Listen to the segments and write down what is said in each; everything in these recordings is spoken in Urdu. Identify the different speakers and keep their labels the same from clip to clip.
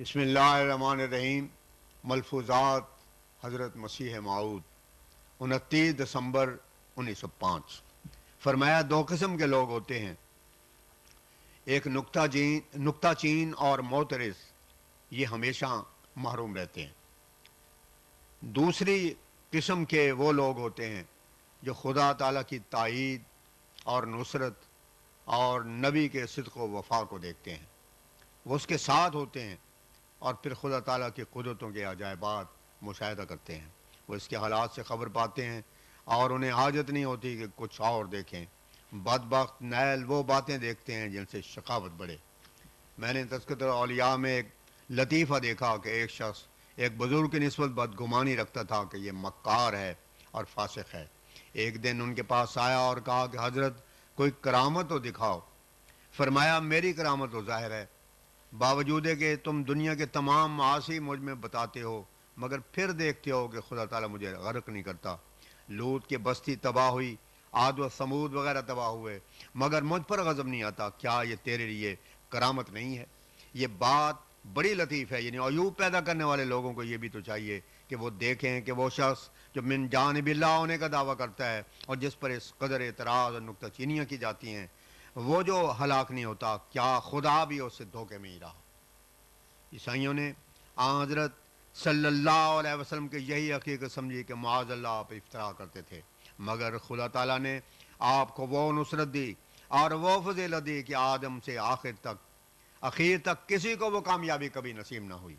Speaker 1: بسم اللہ الرحمن الرحیم۔ ملفوظات حضرت مسیح موعود 29 دسمبر 1905۔ فرمایا دو قسم کے لوگ ہوتے ہیں، ایک نکتہ چین اور معترض، یہ ہمیشہ محروم رہتے ہیں۔ دوسری قسم کے وہ لوگ ہوتے ہیں جو خدا تعالیٰ کی تائید اور نصرت اور نبی کے صدق و وفا کو دیکھتے ہیں، وہ اس کے ساتھ ہوتے ہیں اور پھر خدا تعالیٰ کی قدرتوں کے عجائبات مشاہدہ کرتے ہیں۔ وہ اس کے حالات سے خبر پاتے ہیں اور انہیں حاجت نہیں ہوتی کہ کچھ اور دیکھیں۔ بدبخت نیل وہ باتیں دیکھتے ہیں جن سے شقاوت بڑھے۔ میں نے تذکرۃ الاولیاء میں ایک لطیفہ دیکھا کہ ایک شخص ایک بزرگ کی نسبت بدگمانی رکھتا تھا کہ یہ مکار ہے اور فاسق ہے۔ ایک دن ان کے پاس آیا اور کہا کہ حضرت کوئی کرامت تو دکھاؤ۔ فرمایا میری کرامت تو ظاہر ہے، باوجود ہے کہ تم دنیا کے تمام معاصی مجھ میں بتاتے ہو، مگر پھر دیکھتے ہو کہ خدا تعالیٰ مجھے غرق نہیں کرتا۔ لوط کی بستی تباہ ہوئی، عاد و ثمود وغیرہ تباہ ہوئے، مگر مجھ پر غضب نہیں آتا۔ کیا یہ تیرے لیے کرامت نہیں ہے؟ یہ بات بڑی لطیف ہے، یعنی عیوب پیدا کرنے والے لوگوں کو یہ بھی تو چاہیے کہ وہ دیکھیں کہ وہ شخص جو من جانب اللہ ہونے کا دعویٰ کرتا ہے اور جس پر اس قدر اعتراض اور نکتہ چینیاں کی جاتی ہیں، وہ جو ہلاک نہیں ہوتا، کیا خدا بھی اس سے دھوکے میں ہی رہا؟ عیسائیوں نے حضرت صلی اللہ علیہ وسلم کے یہی حقیقت سمجھی کہ معاذ اللہ آپ افطرا کرتے تھے، مگر خدا تعالیٰ نے آپ کو وہ نصرت دی اور وہ فضیلت دی کہ آدم سے اخیر تک کسی کو وہ کامیابی کبھی نصیب نہ ہوئی۔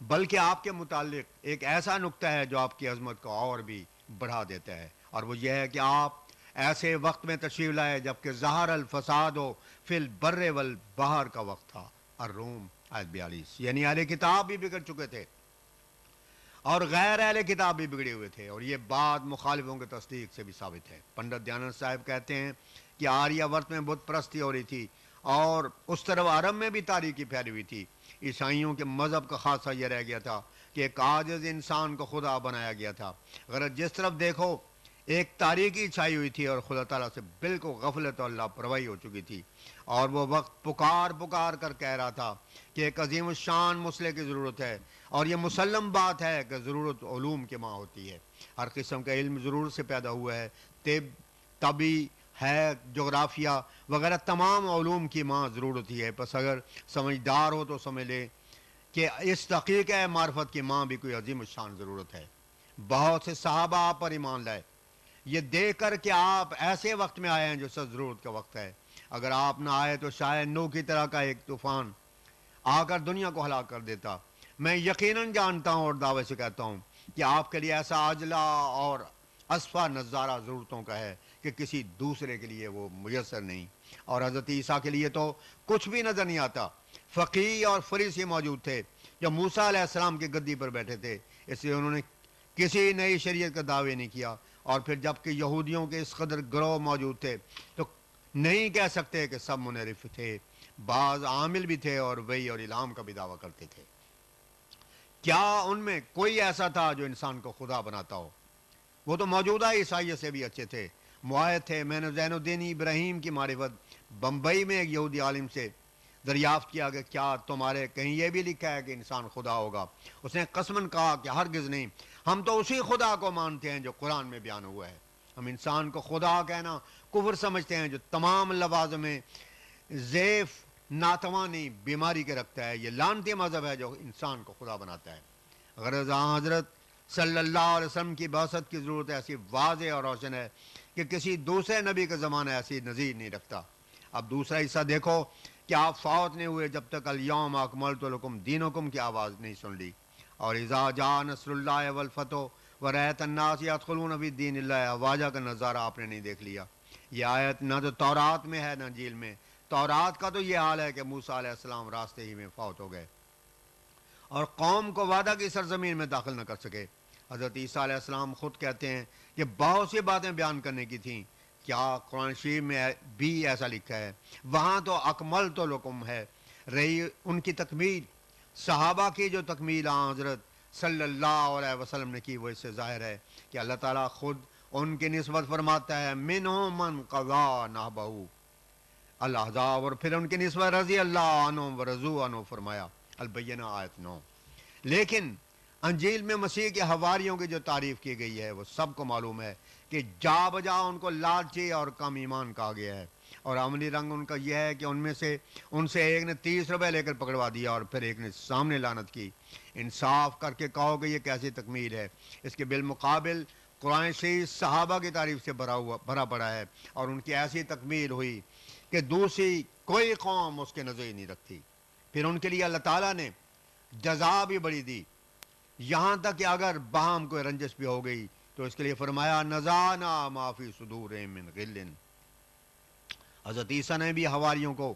Speaker 1: بلکہ آپ کے متعلق ایک ایسا نقطہ ہے جو آپ کی عظمت کو اور بھی بڑھا دیتا ہے، اور وہ یہ ہے کہ آپ ایسے وقت میں تشریف لائے جبکہ ظہر الفساد و فی البر والبحر کا وقت تھا۔ الروم آیت 42، یعنی اہل کتاب بھی بگڑ چکے تھے اور غیر اہل کتاب بھی بگڑے ہوئے تھے، اور یہ بات مخالفوں کی تصدیق سے بھی ثابت ہے۔ پنڈت دیانند صاحب کہتے ہیں کہ آریہ ورت میں بت پرستی ہو رہی تھی اور اس طرف عرب میں بھی تاریکی پھیلی ہوئی تھی۔ عیسائیوں کے مذہب کا خاصہ یہ رہ گیا تھا کہ ایک عاجز انسان کو خدا بنایا گیا تھا۔ اگر جس طرف دیکھو ایک تاریکی چھائی ہوئی تھی اور خدا تعالیٰ سے بالکل غفلت اور لاپرواہی ہو چکی تھی، اور وہ وقت پکار کر کہہ رہا تھا کہ ایک عظیم الشان مسئلے کی ضرورت ہے، اور یہ مسلم بات ہے کہ ضرورت علوم کی ماں ہوتی ہے۔ ہر قسم کا علم ضرورت سے پیدا ہوا ہے۔ طبی ہے، جغرافیہ وغیرہ تمام علوم کی ماں ضرورت ہی ہے۔ پس اگر سمجھدار ہو تو سمجھ لے کہ اس تحقیق معرفت کی ماں بھی کوئی عظیم الشان ضرورت ہے۔ بہت سے صحابہ آپ پر ایمان لائے یہ دیکھ کر کہ آپ ایسے وقت میں آئے ہیں جو سب ضرورت کا وقت ہے۔ اگر آپ نہ آئے تو شاید نوح کی طرح کا ایک طوفان آ کر دنیا کو ہلاک کر دیتا۔ میں یقیناً جانتا ہوں اور دعوے سے کہتا ہوں کہ آپ کے لیے ایسا اجلا اور اسفا نظارہ ضرورتوں کا ہے کہ کسی دوسرے کے لیے وہ میسر نہیں، اور حضرت عیسیٰ کے لیے تو کچھ بھی نظر نہیں آتا۔ فقیہ اور فریسی موجود تھے جو موسیٰ علیہ السلام کی گدی پر بیٹھے تھے، اس لیے انہوں نے کسی نئی شریعت کا دعوی نہیں کیا، اور پھر جبکہ یہودیوں کے اس قدر گروہ موجود تھے تو نہیں کہہ سکتے کہ سب منحرف تھے، بعض عامل بھی تھے اور وحی اور الہام کا بھی دعویٰ کرتے تھے۔ کیا ان میں کوئی ایسا تھا جو انسان کو خدا بناتا ہو؟ وہ تو موجودہ عیسائیت سے بھی اچھے تھے، معاہد تھے۔ میں نے زین الدین ابراہیم کی معرفت بمبئی میں ایک یہودی عالم سے دریافت کیا کہ کیا تمہارے کہیں یہ بھی لکھا ہے کہ انسان خدا ہوگا؟ اس نے قسماً کہا کہ ہرگز نہیں، ہم تو اسی خدا کو مانتے ہیں جو قرآن میں بیان ہوا ہے۔ ہم انسان کو خدا کہنا کفر سمجھتے ہیں جو تمام لوازم ضعف، ناتوانی، بیماری کے رکھتا ہے۔ یہ لعنتی مذہب ہے جو انسان کو خدا بناتا ہے۔ غرض حضرت صلی اللہ علیہ وسلم کی بعثت کی ضرورت ایسی واضح اور روشن ہے کہ کسی دوسرے نبی کا زمانہ ایسی نظیر نہیں رکھتا۔ اب دوسرا حصہ دیکھو کہ آپ فوت نہیں ہوئے جب تک الیوم اکملت لکم دینکم کی آواز نہیں سن لی، اور اذا جاء نصر اللہ والفتح ورأیت الناس یدخلون فی دین اللہ افواجا کا نظارہ آپ نے نہیں دیکھ لیا۔ یہ آیت نہ تو تورات میں ہے نہ انجیل میں۔ تورات کا تو یہ حال ہے کہ موسیٰ علیہ السلام راستے ہی میں فوت ہو گئے اور قوم کو وعدہ کی سرزمین میں داخل نہ کر سکے۔ حضرت عیسیٰ علیہ السلام خود کہتے ہیں کہ بہت سی باتیں بیان کرنے کی تھیں۔ کیا قرآن شریف میں بھی ایسا لکھا ہے؟ وہاں تو اکملت لکم ہے، رہی ان کی تکمیل۔ صحابہ کی جو تکمیل حضرت صلی اللہ علیہ وسلم نے کی، وہ اس سے ظاہر ہے کہ اللہ تعالیٰ خود ان کی نسبت فرماتا ہے منہم من قضا نحبہ الاحزاب، اور پھر ان کی نسبت رضی اللہ عنہم ورضوا عنہ فرمایا۔ البینہ آیت 9۔ لیکن انجیل میں مسیح کے حواریوں کی جو تعریف کی گئی ہے وہ سب کو معلوم ہے کہ جا بجا ان کو لالچی اور کم ایمان کہا گیا ہے، اور عملی رنگ ان کا یہ ہے کہ ان سے ایک نے 30 روپے لے کر پکڑوا دیا اور پھر ایک نے سامنے لعنت کی۔ انصاف کر کے کہو کہ یہ کیسی تکمیل ہے؟ اس کے بالمقابل قرآن شریف صحابہ کی تعریف سے بھرا پڑا ہے، اور ان کی ایسی تکمیل ہوئی کہ دوسری کوئی قوم اس کے نظیر نہیں رکھتی۔ پھر ان کے لیے اللہ تعالیٰ نے جزا بھی بڑی دی، یہاں تک کہ اگر باہم کوئی رنجش بھی ہو گئی تو اس کے لیے فرمایا نزعنا ما فی صدورہم من غل۔ حضرت عیسیٰ نے بھی حواریوں کو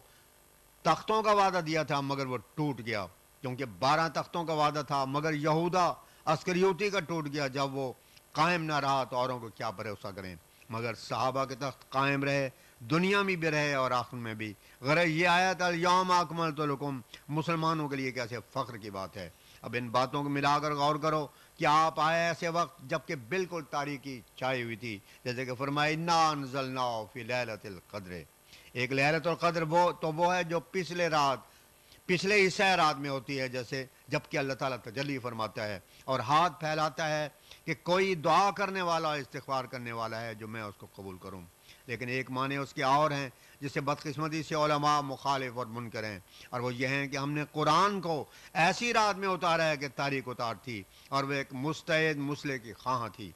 Speaker 1: تختوں کا وعدہ دیا تھا مگر وہ ٹوٹ گیا، کیونکہ 12 تختوں کا وعدہ تھا، مگر یہودا اسکریوتی کا ٹوٹ گیا۔ جب وہ قائم نہ رہا تو اوروں کو کیا بھروسہ کریں، مگر صحابہ کے تخت قائم رہے، دنیا میں بھی رہے اور آخر میں بھی۔ غرض یہ آیت الیوم اکملت لکم مسلمانوں کے لیے کیسے فخر کی بات ہے۔ اب ان باتوں کو ملا کر غور کرو کہ آپ آئے ایسے وقت جب کہ بالکل تاریکی چھائی ہوئی تھی، جیسے کہ فرمایا انا انزلناہ فی لیلۃ القدر۔ ایک لیلۃ القدر وہ ہے جو پچھلے حصہ رات میں ہوتی ہے، جیسے جب کہ اللہ تعالیٰ تجلی فرماتا ہے اور ہاتھ پھیلاتا ہے کہ کوئی دعا کرنے والا استغفار کرنے والا ہے جو میں اس کو قبول کروں۔ لیکن ایک معنی اس کے اور ہیں جسے بدقسمتی سے علماء مخالف اور منکر ہیں، اور وہ یہ ہیں کہ ہم نے قرآن کو ایسی رات میں اتارا ہے کہ تاریک اتار تھی اور وہ ایک مستعد مسئلے کی خواہاں تھی۔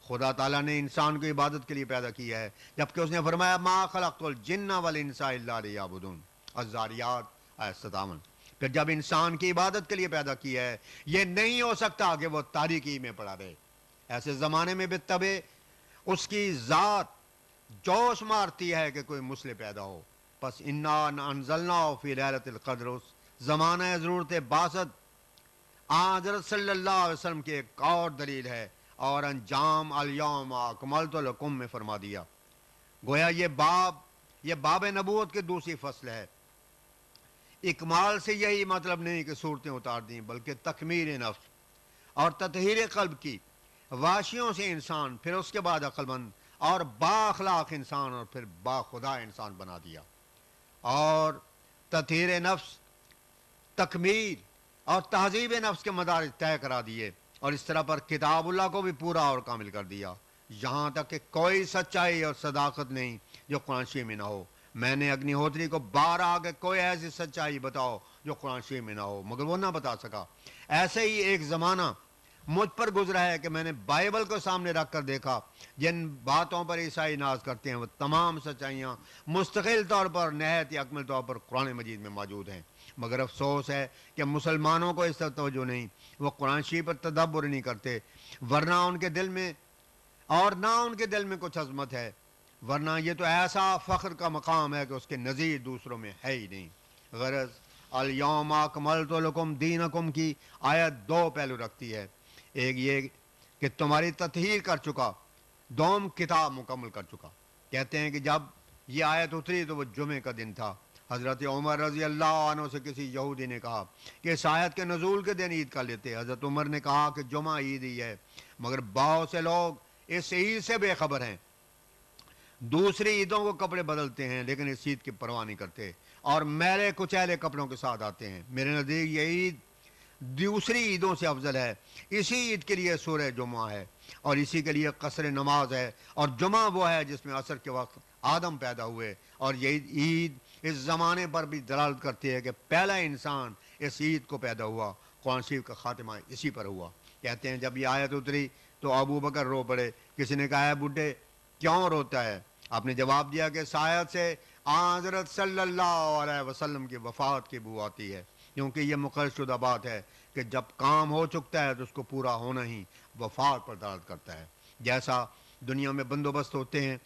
Speaker 1: خدا تعالیٰ نے انسان کو عبادت کے لیے پیدا کیا ہے، جبکہ اس نے فرمایا ما خلقت الجن والانس الا لیعبدون، الذاریات آیت 57۔ پھر جب انسان کی عبادت کے لیے پیدا کیا ہے، یہ نہیں ہو سکتا کہ وہ تاریکی میں پڑا رہے۔ ایسے زمانے میں بالطبع اس کی ذات جوش مارتی ہے کہ کوئی مسئلہ پیدا ہو۔ پس انا انزلناہ فی لیلۃ القدر اس زمانہ ضرورت باسط حضرت صلی اللہ علیہ وسلم کی ایک اور دلیل ہے، اور انجام الیوم اکملت لکم میں فرما دیا۔ گویا یہ باب نبوت کی دوسری فصل ہے۔ اکمال سے یہی مطلب نہیں کہ صورتیں اتار دیں، بلکہ تکمیل نفس اور تطہیر قلب کی واشیوں سے انسان، پھر اس کے بعد عقل مند اور با اخلاق انسان، اور پھر با خدا انسان بنا دیا، اور تطہیر نفس، تکمیل اور تہذیب نفس کے مدارج طے کرا دیے، اور اس طرح پر کتاب اللہ کو بھی پورا اور کامل کر دیا، یہاں تک کہ کوئی سچائی اور صداقت نہیں جو قرآن شریف میں نہ ہو۔ میں نے اگنی ہوتری کو بار آگے کوئی ایسی سچائی بتاؤ جو قرآن شریف میں نہ ہو، مگر وہ نہ بتا سکا۔ ایسے ہی ایک زمانہ مجھ پر گزرا ہے کہ میں نے بائبل کو سامنے رکھ کر دیکھا، جن باتوں پر عیسائی ناز کرتے ہیں وہ تمام سچائیاں مستقل طور پر نہایت اکمل طور پر قرآن مجید میں موجود ہیں، مگر افسوس ہے کہ مسلمانوں کو اس طرف توجہ نہیں، وہ قرآن شریف پر تدبر نہیں کرتے، ورنہ ان کے دل میں کچھ عظمت ہے، ورنہ یہ تو ایسا فخر کا مقام ہے کہ اس کے نظیر دوسروں میں ہے ہی نہیں۔ غرض الیوم اکملت لکم دینکم کی آیت 2 پہلو رکھتی ہے، ایک یہ کہ تمہاری تطہیر کر چکا، دوم کتاب مکمل کر چکا۔ کہتے ہیں کہ جب یہ آیت اتری تو وہ جمعے کا دن تھا۔ حضرت عمر رضی اللہ عنہ سے کسی یہودی نے کہا کہ اس آیت کے نزول کے دن عید کا لیتے۔ حضرت عمر نے کہا کہ جمعہ عید ہی ہے، مگر بہت سے لوگ اس عید سے بے خبر ہیں، دوسری عیدوں کو کپڑے بدلتے ہیں لیکن اس عید کی پرواہ نہیں کرتے، اور میلے کچیلے کپڑوں کے ساتھ آتے ہیں۔ میرے نزدیک یہ عید دوسری عیدوں سے افضل ہے۔ اسی عید کے لیے سورہ جمعہ ہے، اور اسی کے لیے قصر نماز ہے، اور جمعہ وہ ہے جس میں عصر کے وقت آدم پیدا ہوئے، اور یہ عید اس زمانے پر بھی دلالت کرتی ہے کہ پہلا انسان اس عید کو پیدا ہوا۔ قرآن شریف کا خاتمہ اسی پر ہوا۔ کہتے ہیں جب یہ آیت اتری تو ابو بکر رو پڑے۔ کسی نے کہا ہے بڈھے کیوں روتا ہے؟ آپ نے جواب دیا کہ اس آیت سے حضرت صلی اللہ علیہ وسلم کی وفات کی بو آتی ہے، کیونکہ یہ مقرر شدہ بات ہے کہ جب کام ہو چکتا ہے تو اس کو پورا ہونا ہی وفات پر دلالت کرتا ہے۔ جیسا دنیا میں بندوبست ہوتے ہیں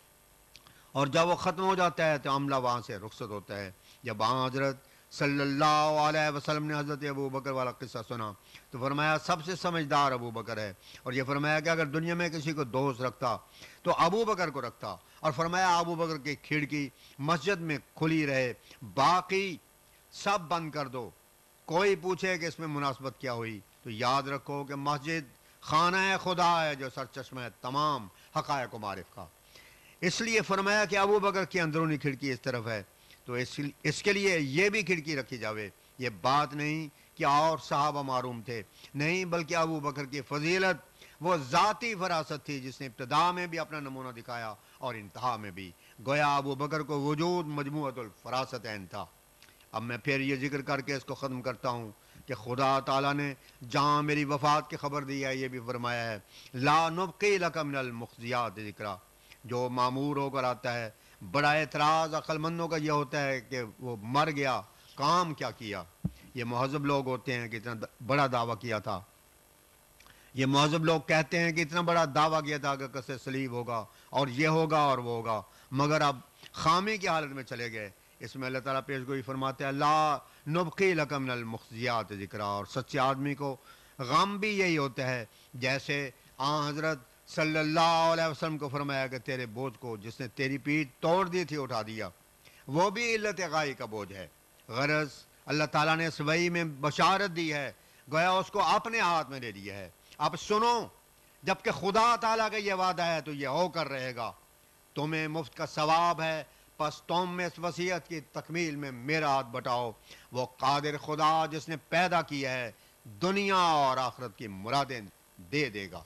Speaker 1: اور جب وہ ختم ہو جاتا ہے تو عملہ وہاں سے رخصت ہوتا ہے۔ جب حضرت صلی اللہ علیہ وسلم نے حضرت ابو بکر والا قصہ سنا تو فرمایا سب سے سمجھدار ابو بکر ہے، اور یہ فرمایا کہ اگر دنیا میں کسی کو دوست رکھتا تو ابو بکر کو رکھتا، اور فرمایا ابو بکر کی کھڑکی مسجد میں کھلی رہے، باقی سب بند کر دو۔ کوئی پوچھے کہ اس میں مناسبت کیا ہوئی تو یاد رکھو کہ مسجد خانہ خدا ہے جو سرچشمہ ہے تمام حقائق و معارف کا۔ اس لیے فرمایا کہ ابو بکر کی اندرونی کھڑکی اس طرف ہے تو اس کے لیے یہ بھی کھڑکی رکھی جاوے۔ یہ بات نہیں کیا اور صحابہ معروم تھے؟ نہیں، بلکہ ابو بکر کی فضیلت وہ ذاتی فراست تھی جس نے ابتدا میں بھی اپنا نمونہ دکھایا اور انتہا میں بھی۔ گویا ابو بکر کو وجود مجموعۃ الفراستین تھا۔ اب میں پھر یہ ذکر کر کے اس کو ختم کرتا ہوں کہ خدا تعالیٰ نے جہاں میری وفات کی خبر دی ہے، یہ بھی فرمایا ہے لا نبقی لک من المخزیات ذکرا۔ جو معمور ہو کر آتا ہے، بڑا اعتراض عقل مندوں کا یہ ہوتا ہے کہ وہ مر گیا، کام کیا کیا؟ یہ مہذب لوگ ہوتے ہیں کہ اتنا بڑا دعویٰ کیا تھا، یہ مہذب لوگ کہتے ہیں کہ اتنا بڑا دعویٰ کیا تھا کہ قصے سلیب ہوگا اور یہ ہوگا اور وہ ہوگا، مگر اب خامی کی حالت میں چلے گئے۔ اس میں اللہ تعالیٰ پیش گوئی فرماتے ہیں لا نبقی لک من المخزیات ذکرا۔ اور سچے آدمی کو غم بھی یہی ہوتا ہے، جیسے حضرت صلی اللہ علیہ وسلم کو فرمایا کہ تیرے بوجھ کو جس نے تیری پیٹھ توڑ دی تھی اٹھا دیا، وہ بھی علت غائی کا بوجھ ہے۔ غرض اللہ تعالیٰ نے اس وحی میں بشارت دی ہے، گویا اس کو اپنے ہاتھ میں دے دیا ہے۔ اب سنو، جب کہ خدا تعالیٰ کا یہ وعدہ ہے تو یہ ہو کر رہے گا، تمہیں مفت کا ثواب ہے، پس تم میں اس وصیت کی تکمیل میں میرا ہاتھ بٹاؤ۔ وہ قادر خدا جس نے پیدا کیا ہے، دنیا اور آخرت کی مرادیں دے دے گا۔